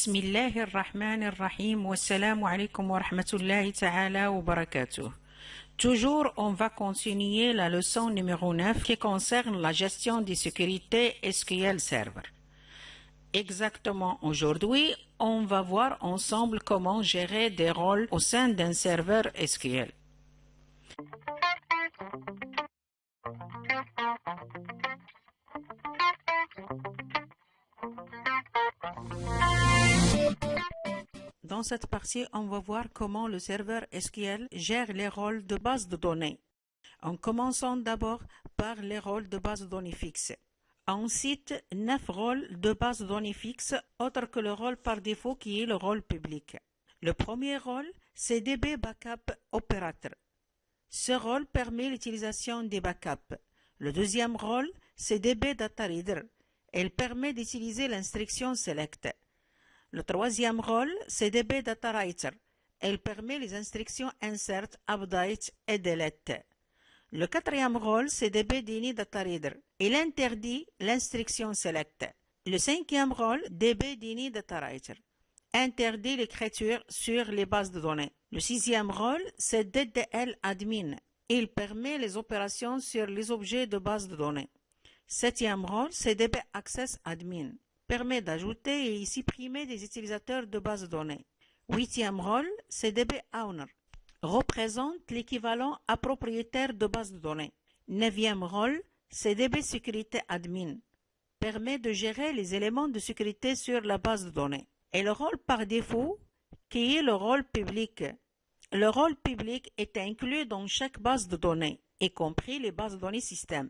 بسم الله الرحمن الرحيم والسلام عليكم ورحمة الله تعالى وبركاته. Toujours, on va continuer la leçon numéro 9 qui concerne la gestion des sécurités SQL Server. Exactement aujourd'hui, on va voir ensemble comment gérer des rôles au sein d'un serveur SQL. Dans cette partie, on va voir comment le serveur SQL gère les rôles de base de données. En commençant d'abord par les rôles de base de données fixes. Ensuite, 9 rôles de base de données fixes, autre que le rôle par défaut qui est le rôle public. Le premier rôle, c'est DB Backup Operator. Ce rôle permet l'utilisation des backups. Le deuxième rôle, c'est DB Data Reader. Elle permet d'utiliser l'instruction Select. Le troisième rôle, c'est DB Data Writer. Elle permet les instructions Insert, Update et Delete. Le quatrième rôle, c'est DB Dini Data Reader. Il interdit l'instruction Select. Le cinquième rôle, DB Dini Data Writer, interdit l'écriture sur les bases de données. Le sixième rôle, c'est DDL Admin. Il permet les opérations sur les objets de base de données. Septième rôle, c'est DB Access Admin. Permet d'ajouter et supprimer des utilisateurs de base de données. Huitième rôle, c'est DB Owner. Représente l'équivalent à propriétaire de base de données. Neuvième rôle, c'est DB Sécurité Admin. Permet de gérer les éléments de sécurité sur la base de données. Et le rôle par défaut, qui est le rôle public. Le rôle public est inclus dans chaque base de données, y compris les bases de données système.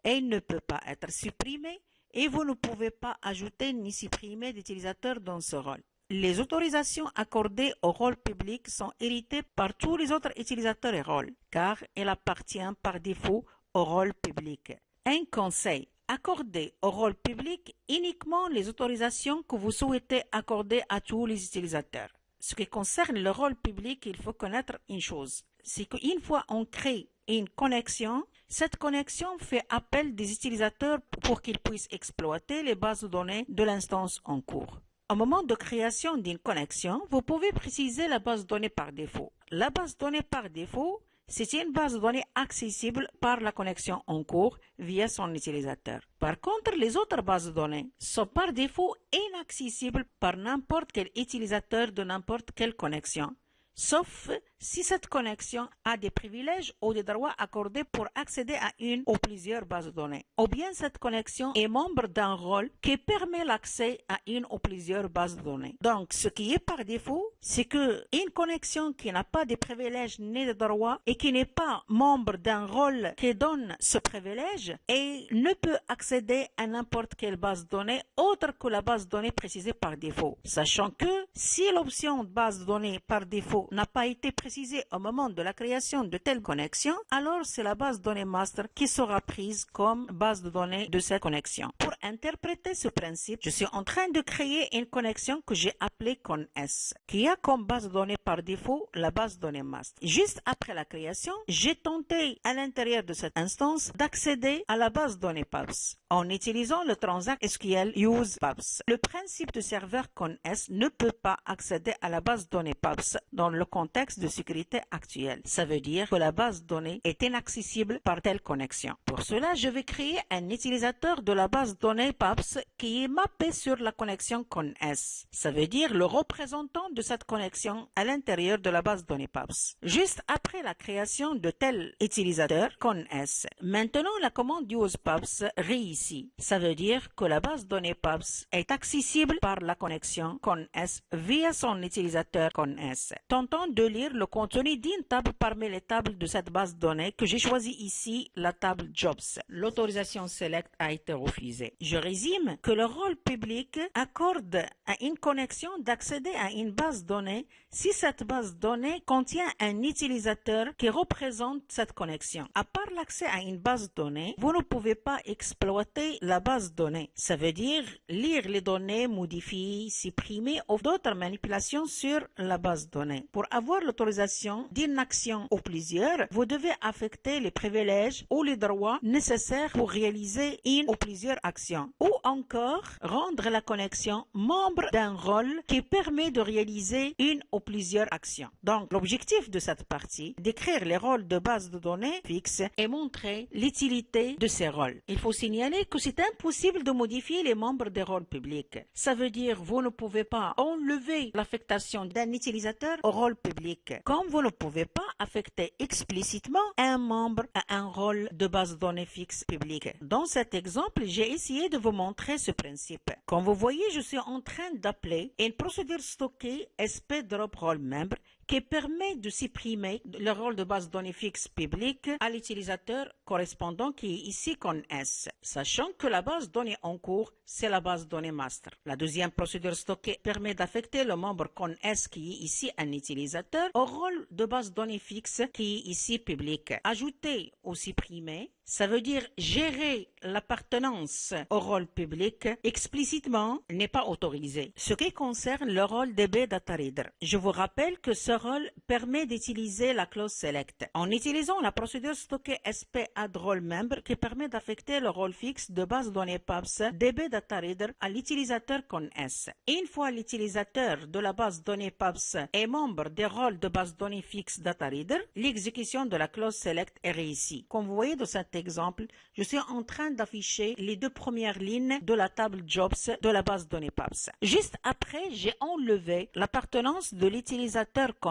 Et il ne peut pas être supprimé et vous ne pouvez pas ajouter ni supprimer d'utilisateurs dans ce rôle. Les autorisations accordées au rôle public sont héritées par tous les autres utilisateurs et rôles, car elles appartiennent par défaut au rôle public. Un conseil, accordez au rôle public uniquement les autorisations que vous souhaitez accorder à tous les utilisateurs. Ce qui concerne le rôle public, il faut connaître une chose, c'est qu'une fois on crée une connexion, cette connexion fait appel des utilisateurs pour qu'ils puissent exploiter les bases de données de l'instance en cours. Au moment de création d'une connexion, vous pouvez préciser la base de données par défaut. La base de données par défaut, c'est une base de données accessible par la connexion en cours via son utilisateur. Par contre, les autres bases de données sont par défaut inaccessibles par n'importe quel utilisateur de n'importe quelle connexion, sauf si cette connexion a des privilèges ou des droits accordés pour accéder à une ou plusieurs bases de données. Ou bien cette connexion est membre d'un rôle qui permet l'accès à une ou plusieurs bases de données. Donc, ce qui est par défaut, c'est qu'une connexion qui n'a pas de privilèges ni de droits et qui n'est pas membre d'un rôle qui donne ce privilège et ne peut accéder à n'importe quelle base de données autre que la base de données précisée par défaut. Sachant que si l'option de base de données par défaut n'a pas été précisée au moment de la création de telle connexion, alors c'est la base de données master qui sera prise comme base de données de cette connexion. Pour interpréter ce principe, je suis en train de créer une connexion que j'ai appelée ConS, qui a comme base de données par défaut la base de données master. Juste après la création, j'ai tenté à l'intérieur de cette instance d'accéder à la base de données PABS en utilisant le transact SQL use PABS. Le principe de serveur ConS ne peut pas accéder à la base de données PABS dans le contexte de sécurité actuelle. Ça veut dire que la base de données est inaccessible par telle connexion. Pour cela, je vais créer un utilisateur de la base de données PABS qui est mappé sur la connexion ConS. Ça veut dire le représentant de cette connexion à l'intérieur de la base de données PABS. Juste après la création de tel utilisateur ConS, maintenant la commande use PABS réussit. Ça veut dire que la base de données PABS est accessible par la connexion ConS via son utilisateur ConS. Tentons de lire le contenu d'une table parmi les tables de cette base de données que j'ai choisi ici, la table Jobs. L'autorisation Select a été refusée. Je résume que le rôle public accorde à une connexion d'accéder à une base de données si cette base de données contient un utilisateur qui représente cette connexion. À part l'accès à une base de données, vous ne pouvez pas exploiter la base de données. Ça veut dire lire les données, modifier, supprimer ou d'autres manipulations sur la base de données. Pour avoir l'autorisation l'utilisation d'une action ou plusieurs, vous devez affecter les privilèges ou les droits nécessaires pour réaliser une ou plusieurs actions, ou encore rendre la connexion membre d'un rôle qui permet de réaliser une ou plusieurs actions. Donc, l'objectif de cette partie est d'écrire les rôles de base de données fixes et montrer l'utilité de ces rôles. Il faut signaler que c'est impossible de modifier les membres des rôles publics. Ça veut dire vous ne pouvez pas enlever l'affectation d'un utilisateur au rôle public, comme vous ne pouvez pas affecter explicitement un membre à un rôle de base de données fixe publique. Dans cet exemple, j'ai essayé de vous montrer ce principe. Comme vous voyez, je suis en train d'appeler une procédure stockée SP_DROP_ROLE_MEMBER qui permet de supprimer le rôle de base de données fixe publique à l'utilisateur correspondant qui est ici CONS, sachant que la base de données en cours, c'est la base de données master. La deuxième procédure stockée permet d'affecter le membre CONS qui est ici un utilisateur au rôle de base de données fixe qui est ici public. Ajouter ou supprimer, ça veut dire gérer l'appartenance au rôle public explicitement n'est pas autorisé. Ce qui concerne le rôle DB Data Reader, je vous rappelle que ce rôle permet d'utiliser la clause select en utilisant la procédure stockée SP_ADD_ROLE_MEMBER qui permet d'affecter le rôle fixe de base de données PABS DB Data Reader à l'utilisateur CONS. Une fois l'utilisateur de la base de données PABS est membre des rôles de base de données fixe Data Reader, l'exécution de la clause select est réussie. Comme vous voyez dans cet exemple, je suis en train d'afficher les deux premières lignes de la table Jobs de la base de données PABS. Juste après, j'ai enlevé l'appartenance de l'utilisateur CONS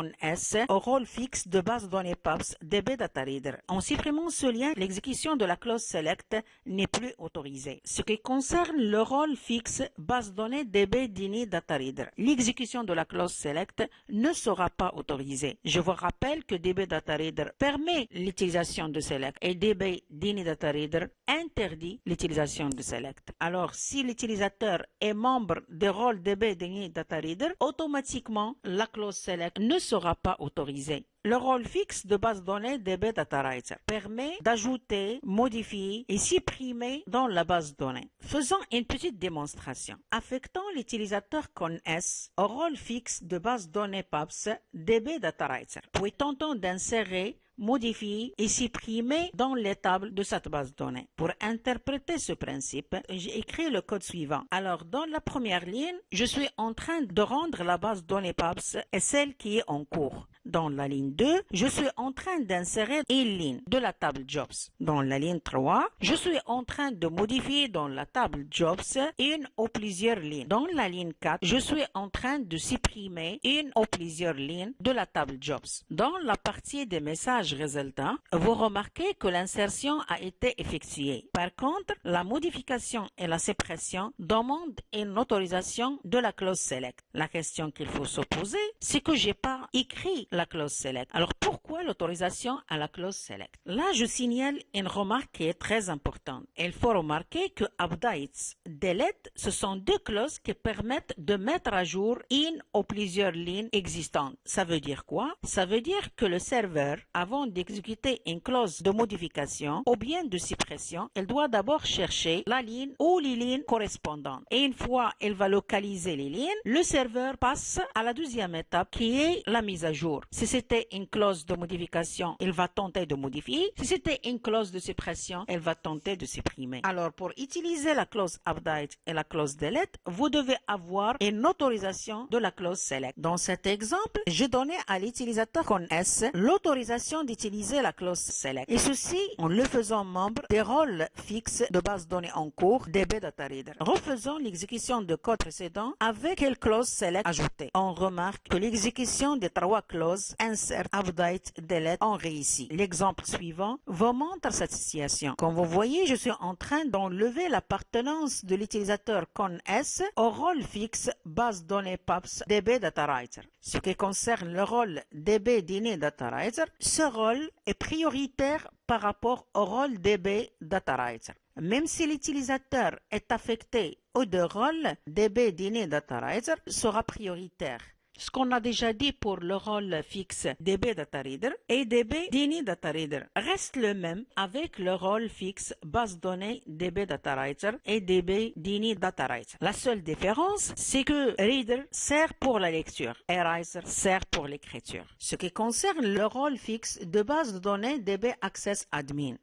au rôle fixe de base de données PABS DB Data Reader. En supprimant ce lien, l'exécution de la clause select n'est plus autorisée. Ce qui concerne le rôle fixe base de données DB Dini Data Reader, l'exécution de la clause select ne sera pas autorisée. Je vous rappelle que DB Data Reader permet l'utilisation de select et DB Dini Data Reader interdit l'utilisation de select. Alors, si l'utilisateur est membre des rôles DB Dini Data Reader, automatiquement la clause select ne sera pas autorisée. Le rôle fixe de base de données DB Data Writer permet d'ajouter, modifier et supprimer dans la base de données. Faisons une petite démonstration. Affectant l'utilisateur CONS au rôle fixe de base de données PABS DB Data Writer, puis tentant d'insérer, modifier et supprimer dans les tables de cette base de données. Pour interpréter ce principe, j'ai écrit le code suivant. Alors, dans la première ligne, je suis en train de rendre la base de données PABS et celle qui est en cours. Dans la ligne 2, je suis en train d'insérer une ligne de la table Jobs. Dans la ligne 3, je suis en train de modifier dans la table Jobs une ou plusieurs lignes. Dans la ligne 4, je suis en train de supprimer une ou plusieurs lignes de la table Jobs. Dans la partie des messages résultants, vous remarquez que l'insertion a été effectuée. Par contre, la modification et la suppression demandent une autorisation de la clause select. La question qu'il faut se poser, c'est que j'ai pas écrit la clause select. Alors pourquoi l'autorisation à la clause select? Là, je signale une remarque qui est très importante. Il faut remarquer que updates, delete, ce sont deux clauses qui permettent de mettre à jour une ou plusieurs lignes existantes. Ça veut dire quoi? Ça veut dire que le serveur, avant d'exécuter une clause de modification ou bien de suppression, il doit d'abord chercher la ligne ou les lignes correspondantes. Et une fois il va localiser les lignes, le serveur passe à la deuxième étape qui est la mise à jour. Si c'était une clause de modification, il va tenter de modifier. Si c'était une clause de suppression, il va tenter de supprimer. Alors, pour utiliser la clause update et la clause delete, vous devez avoir une autorisation de la clause select. Dans cet exemple, je donnais à l'utilisateur CONS l'autorisation d'utiliser la clause select. Et ceci en le faisant membre des rôles fixes de base de données en cours DB Data Reader. Refaisons l'exécution de code précédent avec quelle clause select ajoutée. On remarque que l'exécution des trois clauses insert, update, delete ont réussi. L'exemple suivant vous montre cette situation. Comme vous voyez, je suis en train d'enlever l'appartenance de l'utilisateur CONS au rôle fixe base de données PABS DB Data Writer. Ce qui concerne le rôle DB Dini Data Writer, ce rôle est prioritaire par rapport au rôle DB Data Writer. Même si l'utilisateur est affecté aux deux rôles, DB Dini Data Writer sera prioritaire. Ce qu'on a déjà dit pour le rôle fixe DB DataReader et DB Dini DataReader reste le même avec le rôle fixe base donnée DB DataWriter et DB Dini DataWriter. La seule différence, c'est que Reader sert pour la lecture et Writer sert pour l'écriture. Ce qui concerne le rôle fixe de base de données DB Access Admin.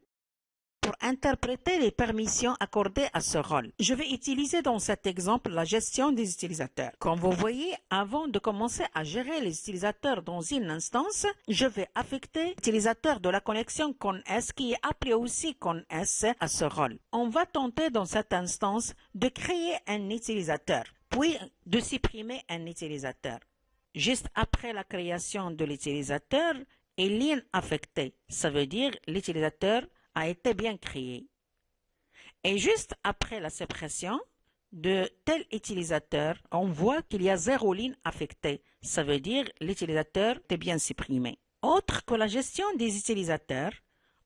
Pour interpréter les permissions accordées à ce rôle, je vais utiliser dans cet exemple la gestion des utilisateurs. Comme vous voyez, avant de commencer à gérer les utilisateurs dans une instance, je vais affecter l'utilisateur de la connexion ConS qui est appelé aussi ConS à ce rôle. On va tenter dans cette instance de créer un utilisateur, puis de supprimer un utilisateur. Juste après la création de l'utilisateur, une ligne affectée, ça veut dire l'utilisateur a été bien créé. Et juste après la suppression de tel utilisateur, on voit qu'il y a 0 ligne affectée. Ça veut dire l'utilisateur est bien supprimé. Autre que la gestion des utilisateurs,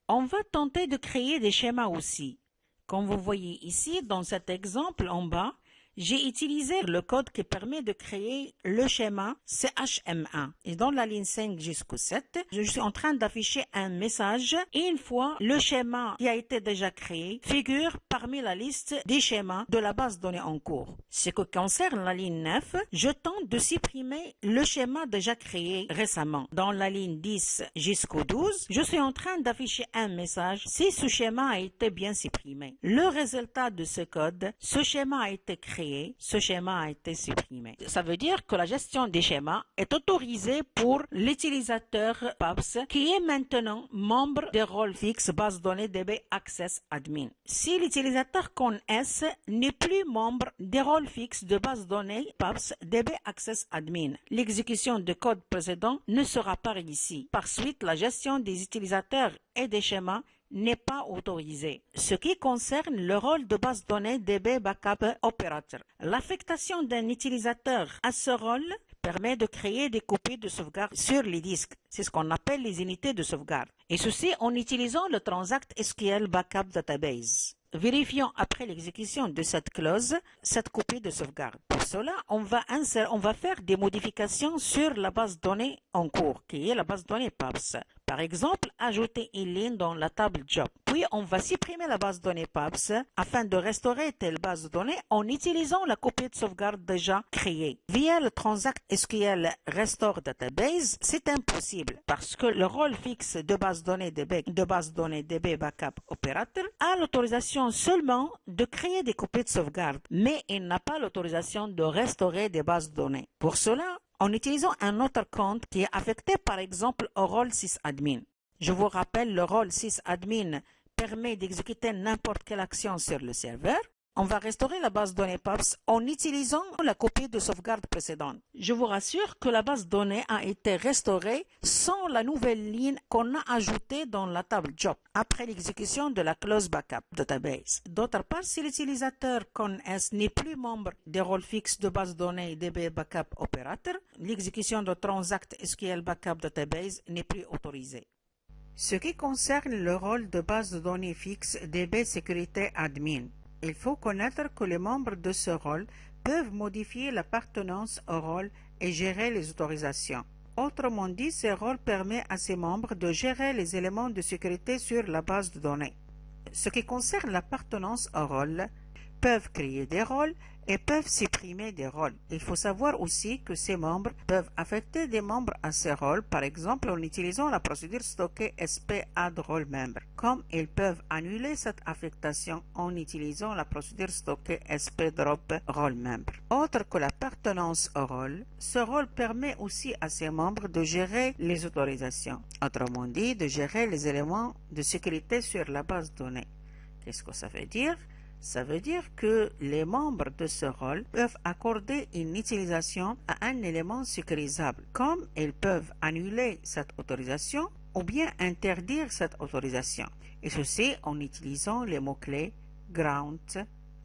on va tenter de créer des schémas aussi. Comme vous voyez ici, dans cet exemple en bas, j'ai utilisé le code qui permet de créer le schéma CHM1. Et dans la ligne 5 jusqu'au 7, je suis en train d'afficher un message. Et une fois le schéma qui a été déjà créé figure parmi la liste des schémas de la base de données en cours. Ce qui concerne la ligne 9, je tente de supprimer le schéma déjà créé récemment. Dans la ligne 10 jusqu'au 12, je suis en train d'afficher un message si ce schéma a été bien supprimé. Le résultat de ce code, ce schéma a été créé. Ce schéma a été supprimé. Ça veut dire que la gestion des schémas est autorisée pour l'utilisateur PABS qui est maintenant membre des rôles fixes base données DB Access Admin. Si l'utilisateur ConS n'est plus membre des rôles fixes de base données PABS DB Access Admin, l'exécution de code précédent ne sera pas réussie. Par suite, la gestion des utilisateurs et des schémas n'est pas autorisé. Ce qui concerne le rôle de base données DB Backup Operator. L'affectation d'un utilisateur à ce rôle permet de créer des copies de sauvegarde sur les disques. C'est ce qu'on appelle les unités de sauvegarde. Et ceci en utilisant le Transact SQL Backup Database. Vérifions après l'exécution de cette clause, cette copie de sauvegarde. Pour cela, on va faire des modifications sur la base de données en cours, qui est la base de données PABS. Par exemple, ajouter une ligne dans la table Job. Puis, on va supprimer la base de données PABS afin de restaurer telle base de données en utilisant la copie de sauvegarde déjà créée. Via le Transact SQL Restore Database, c'est impossible parce que le rôle fixe de base de données DB Backup Operator a l'autorisation seulement de créer des copies de sauvegarde, mais il n'a pas l'autorisation de restaurer des bases de données. Pour cela, en utilisant un autre compte qui est affecté par exemple au rôle sysadmin. Je vous rappelle, le rôle sysadmin permet d'exécuter n'importe quelle action sur le serveur. On va restaurer la base de données PABS en utilisant la copie de sauvegarde précédente. Je vous rassure que la base de données a été restaurée sans la nouvelle ligne qu'on a ajoutée dans la table Job après l'exécution de la clause Backup Database. D'autre part, si l'utilisateur ConS n'est plus membre des rôles fixes de base de données DB Backup Operator, l'exécution de Transact SQL Backup Database n'est plus autorisée. Ce qui concerne le rôle de base de données fixe DB Sécurité Admin, il faut connaître que les membres de ce rôle peuvent modifier l'appartenance au rôle et gérer les autorisations. Autrement dit, ce rôle permet à ses membres de gérer les éléments de sécurité sur la base de données. Ce qui concerne l'appartenance au rôle, peuvent créer des rôles et peuvent supprimer des rôles. Il faut savoir aussi que ces membres peuvent affecter des membres à ces rôles, par exemple en utilisant la procédure stockée SP add role member, comme ils peuvent annuler cette affectation en utilisant la procédure stockée SP drop role member. Autre que l'appartenance au rôle, ce rôle permet aussi à ses membres de gérer les autorisations, autrement dit de gérer les éléments de sécurité sur la base de données. Qu'est-ce que ça veut dire? Ça veut dire que les membres de ce rôle peuvent accorder une utilisation à un élément sécurisable, comme ils peuvent annuler cette autorisation ou bien interdire cette autorisation, et ceci en utilisant les mots-clés grant,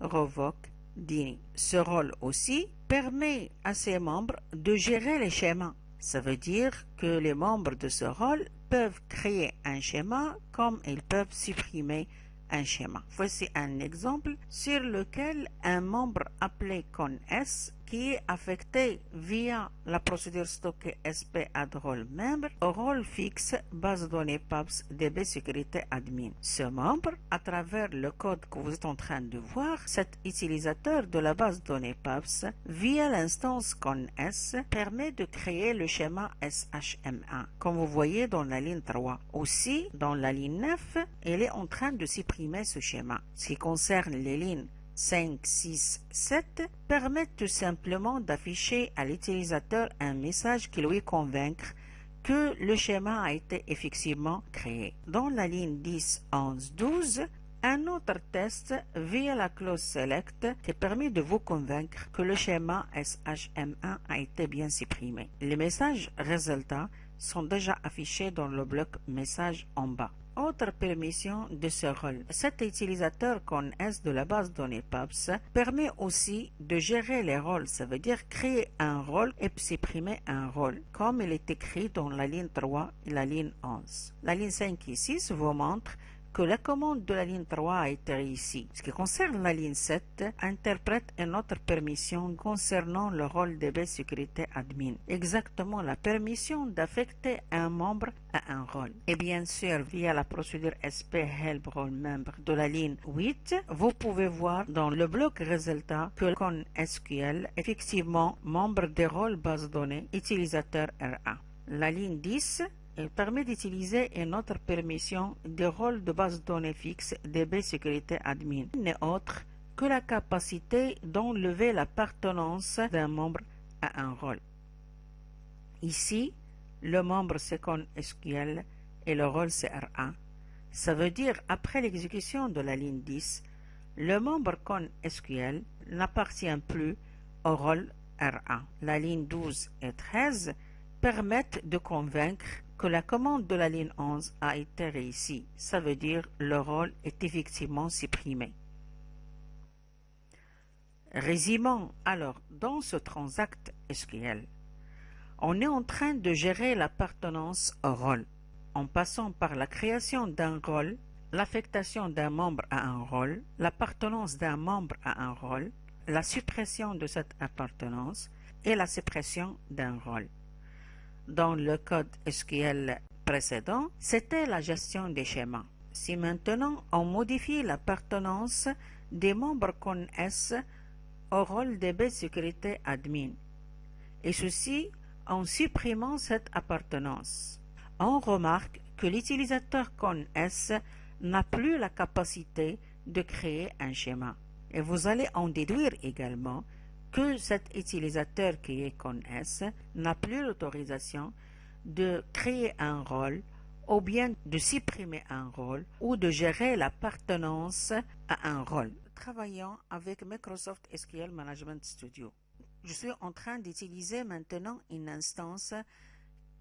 revoke, deny. Ce rôle aussi permet à ses membres de gérer les schémas. Ça veut dire que les membres de ce rôle peuvent créer un schéma comme ils peuvent supprimer un schéma. Voici un exemple sur lequel un membre appelé ConS qui est affecté via la procédure stockée SP add role membre au rôle fixe base de données PABS DB sécurité admin. Ce membre, à travers le code que vous êtes en train de voir, cet utilisateur de la base de données PABS via l'instance CONS permet de créer le schéma SHM1 comme vous voyez dans la ligne 3. Aussi, dans la ligne 9, il est en train de supprimer ce schéma. Ce qui concerne les lignes 5, 6, 7 permettent tout simplement d'afficher à l'utilisateur un message qui lui convaincre que le schéma a été effectivement créé. Dans la ligne 10, 11, 12, un autre test via la clause select qui permet de vous convaincre que le schéma SHM1 a été bien supprimé. Les messages résultats sont déjà affichés dans le bloc message en bas. Autre permission de ce rôle. Cet utilisateur CONS de la base de données PABS permet aussi de gérer les rôles, ça veut dire créer un rôle et supprimer un rôle, comme il est écrit dans la ligne 3 et la ligne 11. La ligne 5 et 6 vous montre que la commande de la ligne 3 a été réussie. Ce qui concerne la ligne 7, interprète une autre permission concernant le rôle DB sécurité admin. Exactement la permission d'affecter un membre à un rôle. Et bien sûr, via la procédure SP help role member de la ligne 8, vous pouvez voir dans le bloc résultat que con SQL, effectivement, membre des rôles base de données, utilisateur RA. La ligne 10, il permet d'utiliser une autre permission de rôle de base de données fixe DB sécurité admin, n'est autre que la capacité d'enlever l'appartenance d'un membre à un rôle. Ici, le membre c'est con SQL et le rôle c'est RA. Ça veut dire après l'exécution de la ligne 10, le membre con SQL n'appartient plus au rôle RA. La ligne 12 et 13 permettent de convaincre que la commande de la ligne 11 a été réussie. Ça veut dire le rôle est effectivement supprimé. Résumons alors, dans ce transact SQL, on est en train de gérer l'appartenance au rôle, en passant par la création d'un rôle, l'affectation d'un membre à un rôle, l'appartenance d'un membre à un rôle, la suppression de cette appartenance et la suppression d'un rôle. Dans le code SQL précédent, c'était la gestion des schémas. Si maintenant on modifie l'appartenance des membres CONS au rôle DB sécurité admin, et ceci en supprimant cette appartenance, on remarque que l'utilisateur CONS n'a plus la capacité de créer un schéma. Et vous allez en déduire également que cet utilisateur qui est CONS n'a plus l'autorisation de créer un rôle ou bien de supprimer un rôle ou de gérer l'appartenance à un rôle. Travaillant avec Microsoft SQL Management Studio. Je suis en train d'utiliser maintenant une instance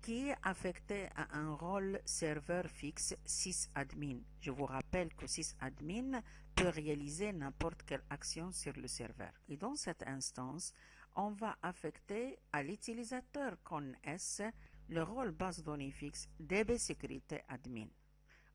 qui est affectée à un rôle serveur fixe sysadmin. Je vous rappelle que sysadmin peut réaliser n'importe quelle action sur le serveur. Et dans cette instance, on va affecter à l'utilisateur CONS le rôle base de données fixe DB sécurité admin,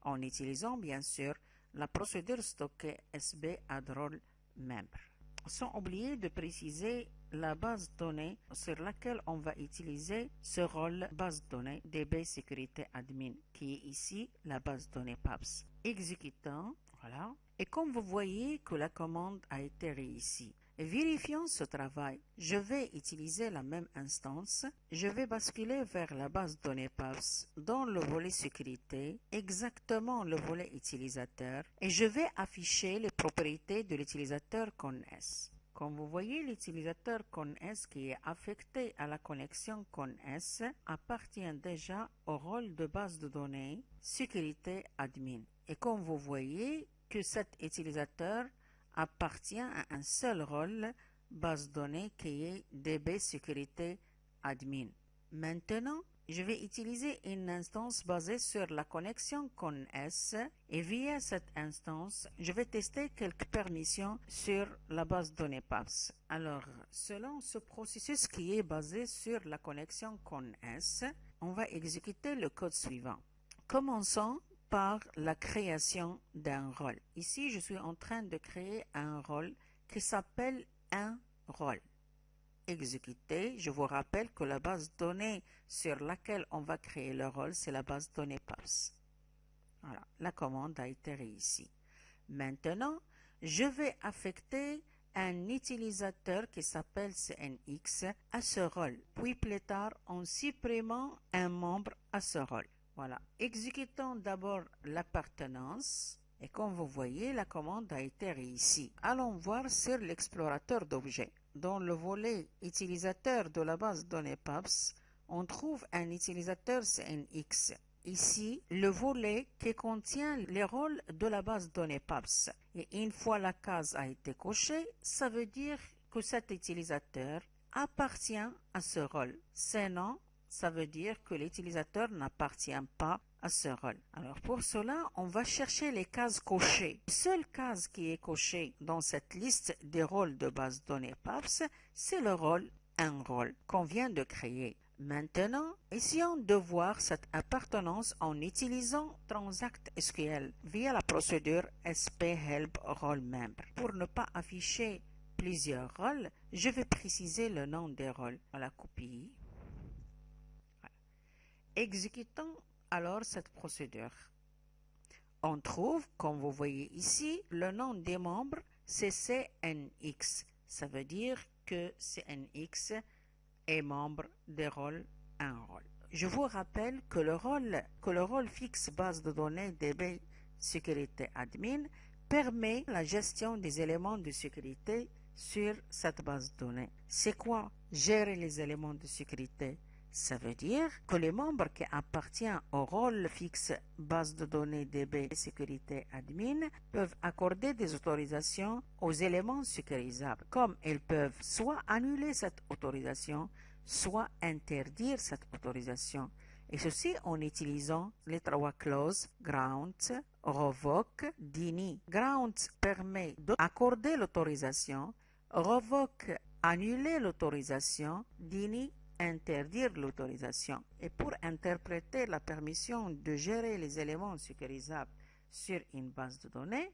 en utilisant bien sûr la procédure stockée SB add role member. Sans oublier de préciser la base de données sur laquelle on va utiliser ce rôle base de données DB sécurité admin, qui est ici la base de données PABS. Exécutant, voilà. Et comme vous voyez que la commande a été réussie, vérifiant ce travail, je vais utiliser la même instance. Je vais basculer vers la base de données PABS dans le volet sécurité, exactement le volet utilisateur, et je vais afficher les propriétés de l'utilisateur CONS. Comme vous voyez, l'utilisateur CONS qui est affecté à la connexion CONS appartient déjà au rôle de base de données sécurité admin. Et comme vous voyez que cet utilisateur appartient à un seul rôle base de données qui est DB sécurité admin. Maintenant, je vais utiliser une instance basée sur la connexion CONS et via cette instance, je vais tester quelques permissions sur la base de données PABS. Alors, selon ce processus qui est basé sur la connexion CONS, on va exécuter le code suivant. Commençons par la création d'un rôle. Ici, je suis en train de créer un rôle qui s'appelle un rôle. exécuter. Je vous rappelle que la base de données sur laquelle on va créer le rôle, c'est la base de données PABS. Voilà, la commande a été réussie. Maintenant, je vais affecter un utilisateur qui s'appelle CNX à ce rôle, puis plus tard en supprimant un membre à ce rôle. Voilà, exécutons d'abord l'appartenance et comme vous voyez, la commande a été réussie. Allons voir sur l'explorateur d'objets. Dans le volet utilisateur de la base de données PABS, on trouve un utilisateur CNX. Ici, le volet qui contient les rôles de la base de données PABS. Et une fois la case a été cochée, ça veut dire que cet utilisateur appartient à ce rôle. Sinon, ça veut dire que l'utilisateur n'appartient pas à ce rôle. Alors pour cela, on va chercher les cases cochées. La seule case qui est cochée dans cette liste des rôles de base de données PABS, c'est le rôle un rôle qu'on vient de créer. Maintenant, essayons de voir cette appartenance en utilisant Transact SQL via la procédure SP-Help Role Member. Pour ne pas afficher plusieurs rôles, je vais préciser le nom des rôles. Voilà, copie. Voilà. Exécutons alors cette procédure. On trouve, comme vous voyez ici, le nom des membres, c'est CNX. Ça veut dire que CNX est membre des rôles un rôle. Je vous rappelle que le rôle fixe base de données DB sécurité admin permet la gestion des éléments de sécurité sur cette base de données. C'est quoi gérer les éléments de sécurité? Ça veut dire que les membres qui appartiennent au rôle fixe base de données DB sécurité admin peuvent accorder des autorisations aux éléments sécurisables, comme ils peuvent soit annuler cette autorisation, soit interdire cette autorisation. Et ceci en utilisant les trois clauses grant, revoke, deny. Grant permet d'accorder l'autorisation, revoke annuler l'autorisation, deny interdire l'autorisation. Et pour interpréter la permission de gérer les éléments sécurisables sur une base de données,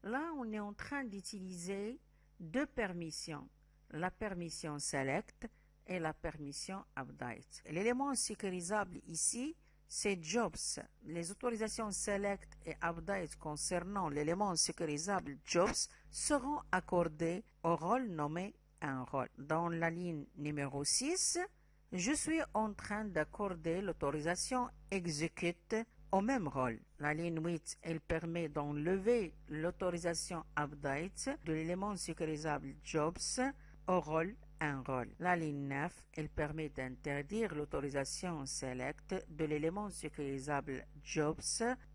là on est en train d'utiliser deux permissions, la permission select et la permission update. L'élément sécurisable ici, c'est jobs. Les autorisations select et update concernant l'élément sécurisable jobs seront accordées au rôle nommé un rôle. Dans la ligne numéro 6, je suis en train d'accorder l'autorisation execute au même rôle. La ligne 8, elle permet d'enlever l'autorisation update de l'élément sécurisable jobs au rôle un rôle. La ligne 9, elle permet d'interdire l'autorisation select de l'élément sécurisable jobs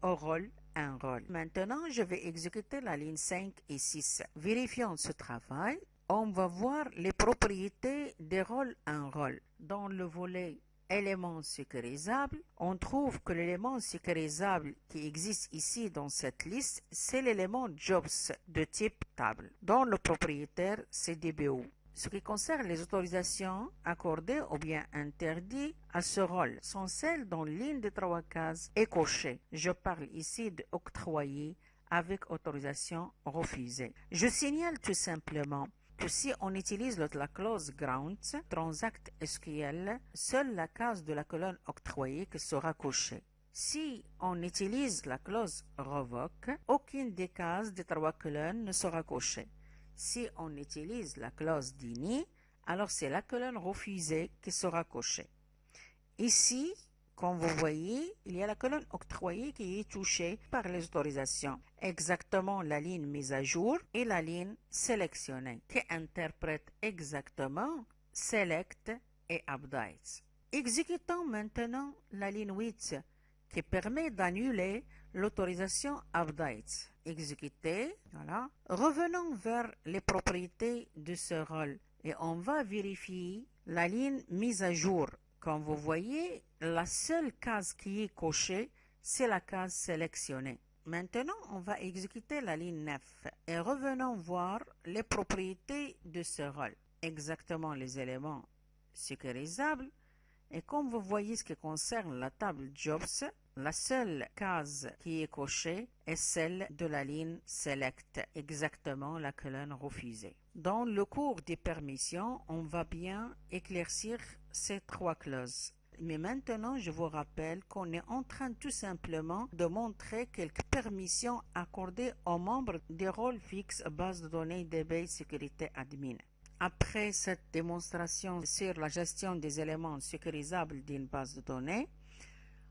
au rôle un rôle. Maintenant, je vais exécuter la ligne 5 et 6. Vérifions ce travail. On va voir les propriétés des rôles un rôle. Dans le volet éléments sécurisables, on trouve que l'élément sécurisable qui existe ici dans cette liste, c'est l'élément jobs de type table. Dans le propriétaire, c'est DBO. Ce qui concerne les autorisations accordées ou bien interdites à ce rôle sont celles dont ligne de trois cases est cochée. Je parle ici d'octroyer avec autorisation refusée. Je signale tout simplement que si on utilise la clause grant, Transact SQL, seule la case de la colonne octroyée qui sera cochée. Si on utilise la clause revoke, aucune des cases des trois colonnes ne sera cochée. Si on utilise la clause deny, alors c'est la colonne refusée qui sera cochée. Ici, comme vous voyez, il y a la colonne octroyée qui est touchée par les autorisations. Exactement la ligne mise à jour et la ligne sélectionnée qui interprète exactement select et update. Exécutons maintenant la ligne 8 qui permet d'annuler l'autorisation update. Exécuter, voilà. Revenons vers les propriétés de ce rôle et on va vérifier la ligne mise à jour. Comme vous voyez, la seule case qui est cochée, c'est la case sélectionnée. Maintenant, on va exécuter la ligne 9 et revenons voir les propriétés de ce rôle. Exactement les éléments sécurisables. Et comme vous voyez ce qui concerne la table Jobs, La seule case qui est cochée est celle de la ligne Select, exactement la colonne refusée. Dans le cours des permissions, on va bien éclaircir ces trois clauses. Mais maintenant, je vous rappelle qu'on est en train tout simplement de montrer quelques permissions accordées aux membres des rôles fixes base de données DB Sécurité Admin. Après cette démonstration sur la gestion des éléments sécurisables d'une base de données,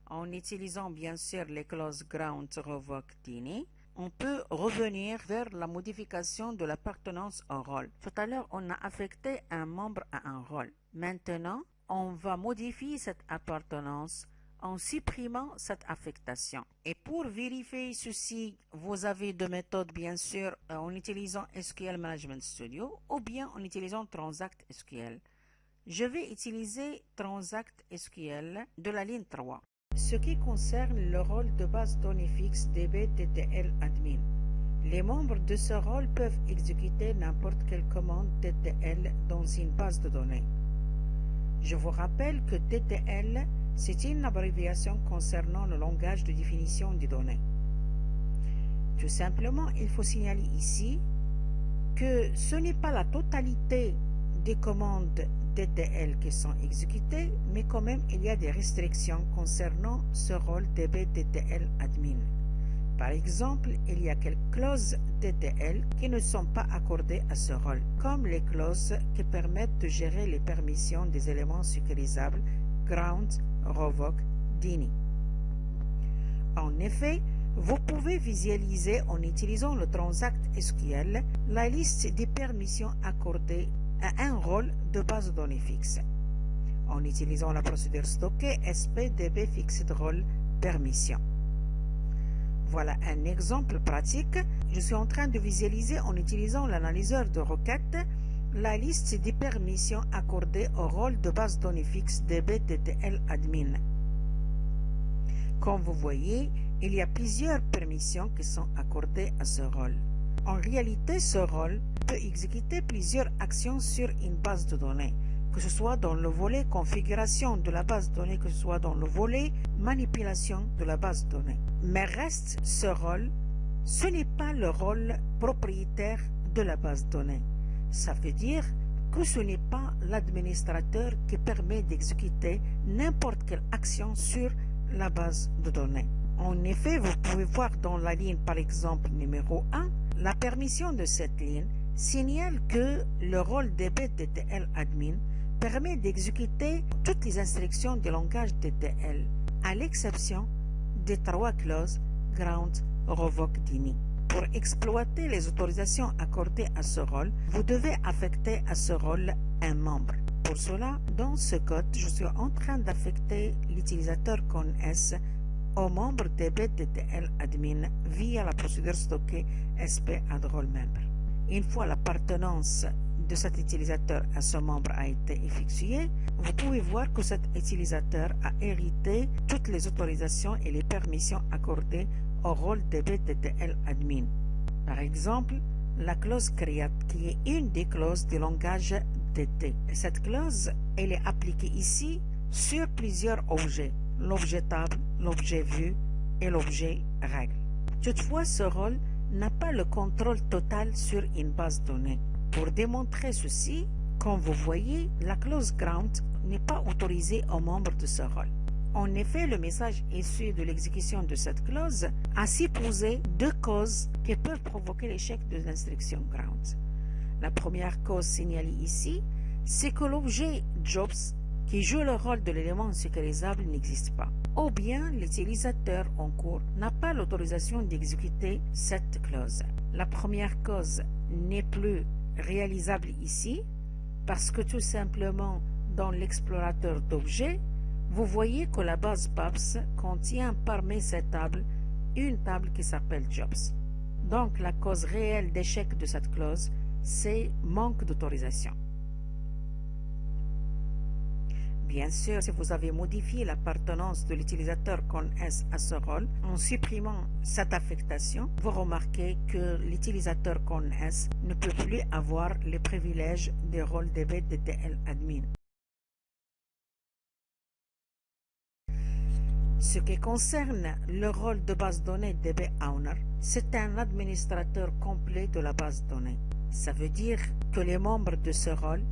en utilisant bien sûr les clauses Ground, Revoke, Deny, on peut revenir vers la modification de l'appartenance au rôle. Tout à l'heure, on a affecté un membre à un rôle. Maintenant, on va modifier cette appartenance en supprimant cette affectation. Et pour vérifier ceci, vous avez deux méthodes bien sûr en utilisant SQL Management Studio ou bien en utilisant Transact SQL. Je vais utiliser Transact SQL de la ligne 3. Ce qui concerne le rôle de base données fixe DB-TTL admin. Les membres de ce rôle peuvent exécuter n'importe quelle commande TTL dans une base de données. Je vous rappelle que TTL, c'est une abréviation concernant le langage de définition des données. Tout simplement, il faut signaler ici que ce n'est pas la totalité des commandes TTL qui sont exécutées, mais quand même il y a des restrictions concernant ce rôle DB-TTL admin. Par exemple, il y a quelques clauses TTL qui ne sont pas accordées à ce rôle, comme les clauses qui permettent de gérer les permissions des éléments sécurisables Ground, Revoke, Deny. En effet, vous pouvez visualiser en utilisant le Transact SQL la liste des permissions accordées à un rôle de base de données fixe. En utilisant la procédure stockée SPDB Fixed Role Permission. Voilà un exemple pratique. Je suis en train de visualiser en utilisant l'analyseur de requêtes la liste des permissions accordées au rôle de base de données fixe DB-TTL admin. Comme vous voyez, il y a plusieurs permissions qui sont accordées à ce rôle. En réalité, ce rôle peut exécuter plusieurs actions sur une base de données, que ce soit dans le volet configuration de la base de données, que ce soit dans le volet manipulation de la base de données. Mais reste ce rôle, ce n'est pas le rôle propriétaire de la base de données. Ça veut dire que ce n'est pas l'administrateur qui permet d'exécuter n'importe quelle action sur la base de données. En effet, vous pouvez voir dans la ligne par exemple numéro 1, la permission de cette ligne signale que le rôle DB-TTL admin permet d'exécuter toutes les instructions du langage TTL, à l'exception des trois clauses Ground, Revoke, Deny. Pour exploiter les autorisations accordées à ce rôle, vous devez affecter à ce rôle un membre. Pour cela, dans ce code, je suis en train d'affecter l'utilisateur CONS au membre DB-TTL admin via la procédure stockée SP add role member. Une fois l'appartenance de cet utilisateur à ce membre a été effectuée, vous pouvez voir que cet utilisateur a hérité toutes les autorisations et les permissions accordées au rôle DB-TTL admin. Par exemple, la clause create qui est une des clauses du langage DT. Cette clause, elle est appliquée ici sur plusieurs objets, l'objet table, l'objet vue et l'objet règle. Toutefois, ce rôle n'a pas le contrôle total sur une base de données. Pour démontrer ceci, comme vous voyez, la clause ground n'est pas autorisée aux membres de ce rôle. En effet, le message issu de l'exécution de cette clause a supposé deux causes qui peuvent provoquer l'échec de l'instruction ground. La première cause signalée ici, c'est que l'objet jobs qui joue le rôle de l'élément sécurisable n'existe pas. Ou bien l'utilisateur en cours n'a pas l'autorisation d'exécuter cette clause. La première cause n'est plus réalisable ici parce que tout simplement dans l'explorateur d'objets, vous voyez que la base PAPS contient parmi ces tables une table qui s'appelle Jobs. Donc la cause réelle d'échec de cette clause, c'est manque d'autorisation. Bien sûr, si vous avez modifié l'appartenance de l'utilisateur CONS à ce rôle, en supprimant cette affectation, vous remarquez que l'utilisateur CONS ne peut plus avoir les privilèges des rôles DB-TTL admin. Ce qui concerne le rôle de base de données DB Owner, c'est un administrateur complet de la base de données. Ça veut dire que les membres de ce rôle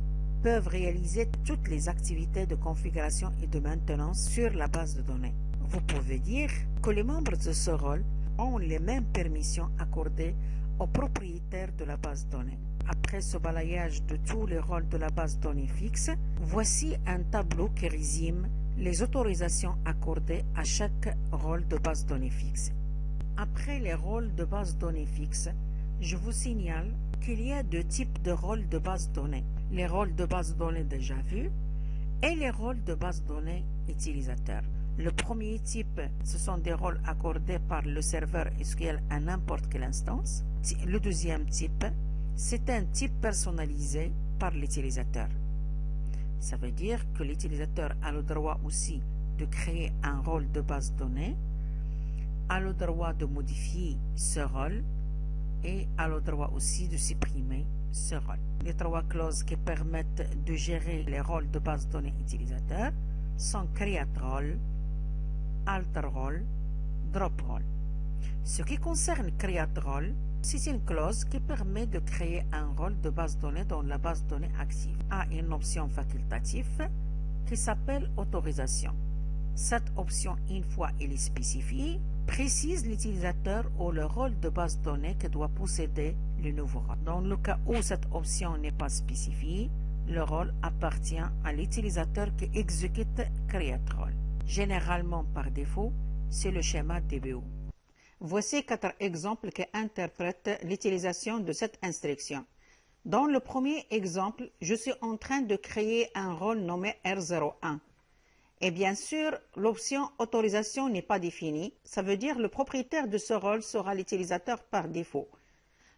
peuvent réaliser toutes les activités de configuration et de maintenance sur la base de données. Vous pouvez dire que les membres de ce rôle ont les mêmes permissions accordées aux propriétaires de la base de données. Après ce balayage de tous les rôles de la base de données fixe, voici un tableau qui résume les autorisations accordées à chaque rôle de base de données fixe. Après les rôles de base de données fixe, je vous signale qu'il y a deux types de rôles de base de données. Les rôles de base de données déjà vus et les rôles de base de données utilisateurs. Le premier type, ce sont des rôles accordés par le serveur SQL à n'importe quelle instance. Le deuxième type, c'est un type personnalisé par l'utilisateur. Ça veut dire que l'utilisateur a le droit aussi de créer un rôle de base de données, a le droit de modifier ce rôle et a le droit aussi de supprimer ce rôle. Les trois clauses qui permettent de gérer les rôles de base de données utilisateurs sont create role, alter role, drop role. Ce qui concerne create role, c'est une clause qui permet de créer un rôle de base de données dans la base de données active. A une option facultative qui s'appelle autorisation. Cette option, une fois elle est spécifiée, précise l'utilisateur ou le rôle de base de données que doit posséder le nouveau rôle. Dans le cas où cette option n'est pas spécifiée, le rôle appartient à l'utilisateur qui exécute create role. Généralement par défaut, c'est le schéma DBO. Voici 4 exemples qui interprètent l'utilisation de cette instruction. Dans le premier exemple, je suis en train de créer un rôle nommé R01. Et bien sûr, l'option autorisation n'est pas définie. Ça veut dire que le propriétaire de ce rôle sera l'utilisateur par défaut.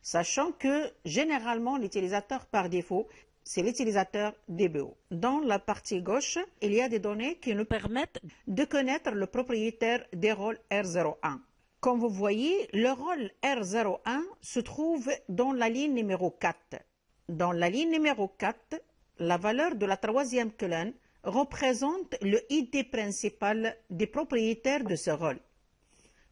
Sachant que généralement, l'utilisateur par défaut, c'est l'utilisateur DBO. Dans la partie gauche, il y a des données qui nous permettent de connaître le propriétaire des rôles R01. Comme vous voyez, le rôle R01 se trouve dans la ligne numéro 4. Dans la ligne numéro 4, la valeur de la troisième colonne représente le ID principal des propriétaires de ce rôle.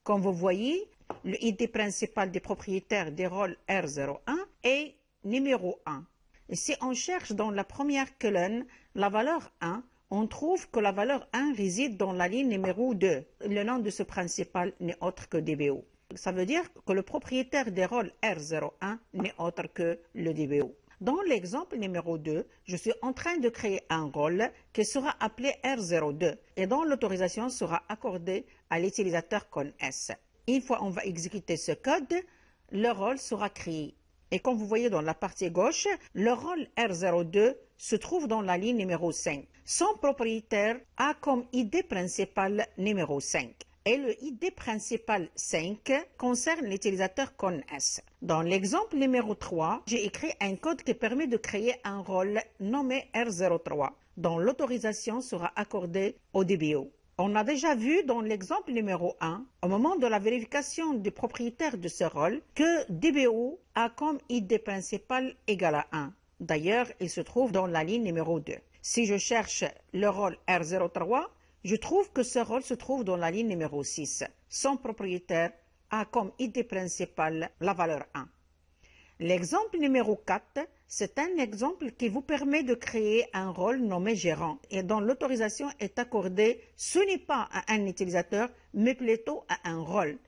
Comme vous voyez, le ID principal des propriétaires des rôles R01 est numéro 1. Et si on cherche dans la première colonne la valeur 1, on trouve que la valeur 1 réside dans la ligne numéro 2. Le nom de ce principal n'est autre que DBO. Ça veut dire que le propriétaire des rôles R01 n'est autre que le DBO. Dans l'exemple numéro 2, je suis en train de créer un rôle qui sera appelé R02 et dont l'autorisation sera accordée à l'utilisateur CONS. Une fois on va exécuter ce code, le rôle sera créé. Et comme vous voyez dans la partie gauche, le rôle R02 se trouve dans la ligne numéro 5. Son propriétaire a comme ID principal numéro 5. Et le ID principal 5 concerne l'utilisateur CONS. Dans l'exemple numéro 3, j'ai écrit un code qui permet de créer un rôle nommé R03, dont l'autorisation sera accordée au DBO. On a déjà vu dans l'exemple numéro 1, au moment de la vérification du propriétaire de ce rôle, que DBO a comme ID principal égal à 1. D'ailleurs, il se trouve dans la ligne numéro 2. Si je cherche le rôle R03, je trouve que ce rôle se trouve dans la ligne numéro 6. Son propriétaire a comme ID principal la valeur 1. L'exemple numéro 4, c'est un exemple qui vous permet de créer un rôle nommé gérant et dont l'autorisation est accordée, ce n'est pas à un utilisateur, mais plutôt à un rôle.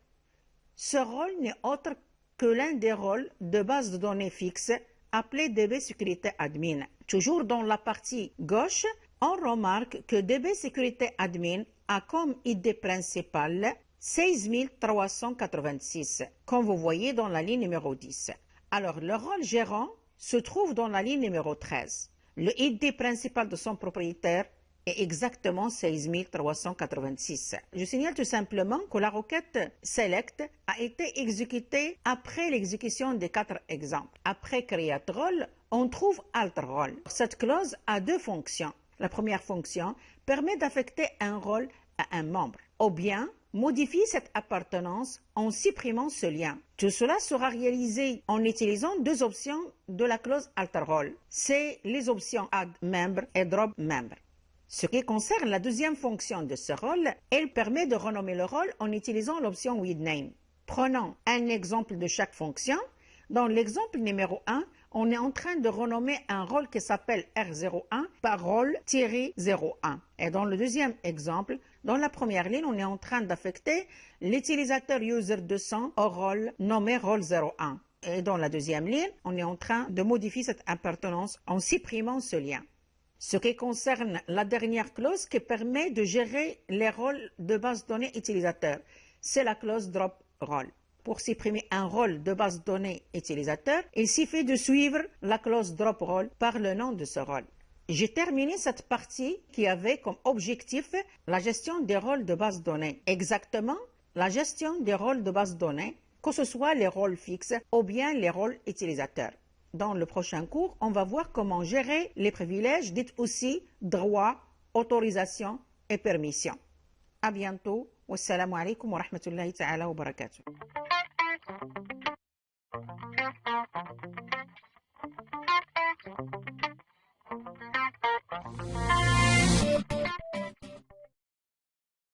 Ce rôle n'est autre que l'un des rôles de base de données fixe appelé DB Sécurité Admin. Toujours dans la partie gauche, on remarque que DB Sécurité Admin a comme ID principal 16386, comme vous voyez dans la ligne numéro 10. Alors, le rôle gérant se trouve dans la ligne numéro 13. Le ID principal de son propriétaire est exactement 16386. Je signale tout simplement que la requête select a été exécutée après l'exécution des 4 exemples. Après create role, on trouve alter role. Cette clause a 2 fonctions. La première fonction permet d'affecter un rôle à un membre, ou bien modifier cette appartenance en supprimant ce lien. Tout cela sera réalisé en utilisant 2 options de la clause alter role. C'est les options add member et drop member. Ce qui concerne la deuxième fonction de ce rôle, elle permet de renommer le rôle en utilisant l'option WithName. Prenons un exemple de chaque fonction. Dans l'exemple numéro 1, on est en train de renommer un rôle qui s'appelle R01 par rôle-01. Et dans le deuxième exemple, dans la première ligne, on est en train d'affecter l'utilisateur user200 au rôle nommé rôle01. Et dans la deuxième ligne, on est en train de modifier cette appartenance en supprimant ce lien. Ce qui concerne la dernière clause qui permet de gérer les rôles de base de données utilisateur, c'est la clause drop role. Pour supprimer un rôle de base de données utilisateur, il suffit de suivre la clause drop role par le nom de ce rôle. J'ai terminé cette partie qui avait comme objectif la gestion des rôles de base de données. Exactement, la gestion des rôles de base de données, que ce soit les rôles fixes ou bien les rôles utilisateurs. Dans le prochain cours, on va voir comment gérer les privilèges, dites aussi droits, autorisations et permissions. À bientôt. Wassalamu alaikum wa rahmatullahi ta'ala wa barakatuh.